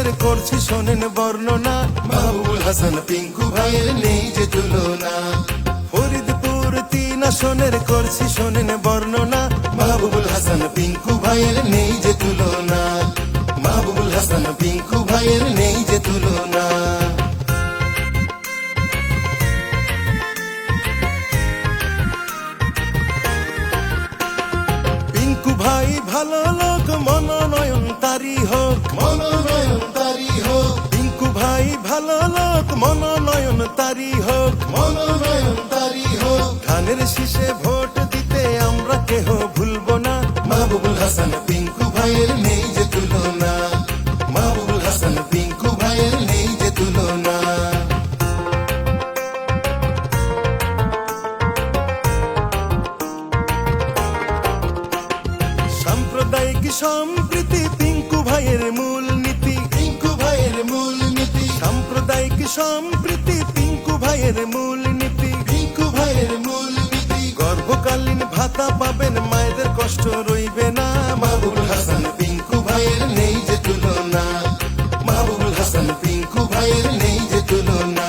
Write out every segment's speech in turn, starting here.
আসনের করছি শোনেন বর্ণনা, মাহবুবুল হাসান পিঙ্কু ভাইয়ের নেই যে তুলনা। ফরিদপুর 3 আসনের করছি শোনেন বর্ণনা, মাহবুবুল হাসান পিঙ্কু ভাইয়ের নেই যে তুলনা, মাহবুবুল হাসান পিঙ্কু ভাইয়ের নেই যে তুলনা। পিঙ্কু ভাই ভালো লোক, মনোনয়ন তারি হোক, মনোনয়ন তারি হোক। পিঙ্কু ভাই ভালো লোক, মনোনয়ন তারি হোক, মনোনয়ন তারি হোক। ধানের শীষে ভোট দিতে আমরা কেহ ভুলব না, মাহবুবুল হাসান পিঙ্কু ভাইয়ের নেই যে তুলনা, মাহবুবুল হাসান পিঙ্কু ভাইয়ের নেই যে তুলনা। সাম্প্রদায়িক সম্প্রীতি পিঙ্কু ভাইয়ের মূল নীতি, পিঙ্কু ভাইয়ের মূল নীতি। সাম্প্রদায়িক সম্প্রীতি পিঙ্কু ভাইয়ের মূল নীতি, পিঙ্কু ভাইয়ের মূল নীতি। গর্ভকালীন ভাতা পাবেন, মায়েদের কষ্ট রইবে না, মাহবুবুল হাসান পিঙ্কু ভাইয়ের নেই যে তুলনা, মাহবুবুল হাসান পিঙ্কু ভাইয়ের নেই যে তুলনা।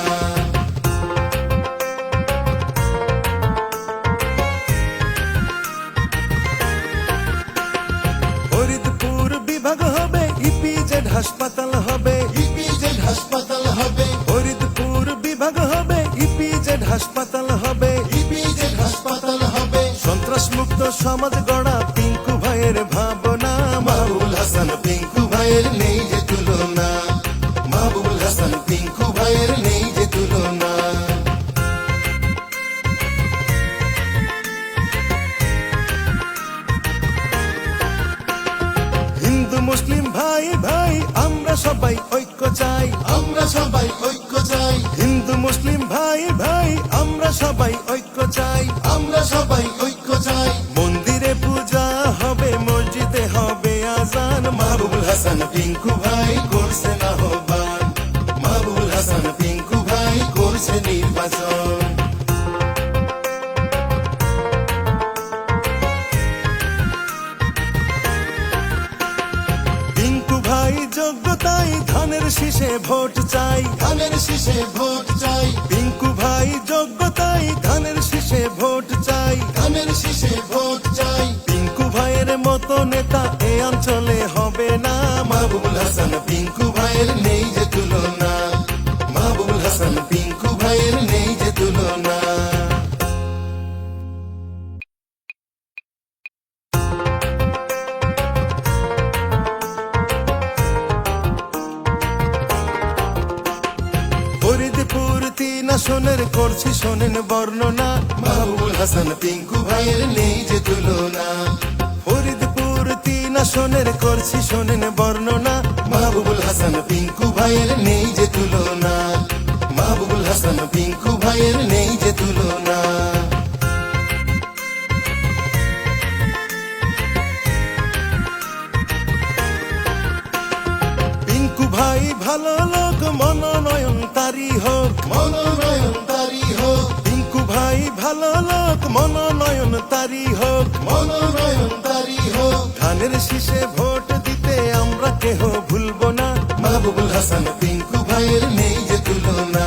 ফরিদপুর বিভাগ হবে, ইপিজেড হাসপাতাল হবে, ইপিজেড হাসপাতাল হবে। ফরিদপুর বিভাগ হবে, ইপিজেড হাসপাতাল হবে, ইপিজেড হাসপাতাল হবে। সন্ত্রাস মুক্ত সমাজ গড়া পিঙ্কু ভাইয়ের ভাবনা, মাহবুবুল হাসান পিঙ্কু ভাইয়ের নেই যে তুলনা, মাহবুবুল হাসান পিঙ্কু ভাইয়ের নেই যে তুলনা। হিন্দু মুসলিম ভাই ভাই আমরা সবাই ঐক্য চাই, আমরা সবাই ঐক্য চাই। হিন্দু মুসলিম ভাই ভাই আমরা সবাই ঐক্য চাই, আমরা সবাই ঐক্য চাই। মন্দিরে পূজা হবে, মসজিদে হবে আজান, মাহবুবুল হাসান পিঙ্কু ভাই করছে আহ্বান, মাহবুবুল হাসান পিঙ্কু ভাই করছে নির্বাচন। পিঙ্কু ভাই যোগ্যতাই ধানের শীষে ভোট চাই, ধানের শীষে ভোট চাই। পিঙ্কু ভাই যোগ্যতাই ধানের শীষে ভোট চাই, ধানের শীষে ভোট চাই। পিঙ্কু ভাইয়ের মতো নেতা এ অঞ্চলে হবে না, মাহবুবুল হাসান পিঙ্কু ভাইয়ের নেই যে তুলনা, মাহবুবুল হাসান পিঙ্কু ভাইয়ের নেই যে তুলনা। ফরিদপুর 3 আসনের করছি শোনেন বর্ণনা, মাহবুবুল হাসান পিঙ্কু ভাইয়ের নেই যে তুলনা। ফরিদপুর 3 আসনের করছি শোনেন বর্ণনা, মাহবুবুল হাসান পিঙ্কু ভাইয়ের নেই যে তুলনা, মাহবুবুল হাসান পিঙ্কু ভাইয়ের নেই যে তুলনা। পিঙ্কু ভাই ভালো লোক, মনোনয়ন তারি হোক, মনোনয়ন তারি হোক। পিঙ্কু ভাই ভালো লোক, মনোনয়ন তারি হোক, মনোনয়ন তারি হোক। ধানের শীষে ভোট দিতে আমরা কেহ ভুলব না, মাহবুবুল হাসান পিঙ্কু ভাইয়ের নেই যে তুলনা।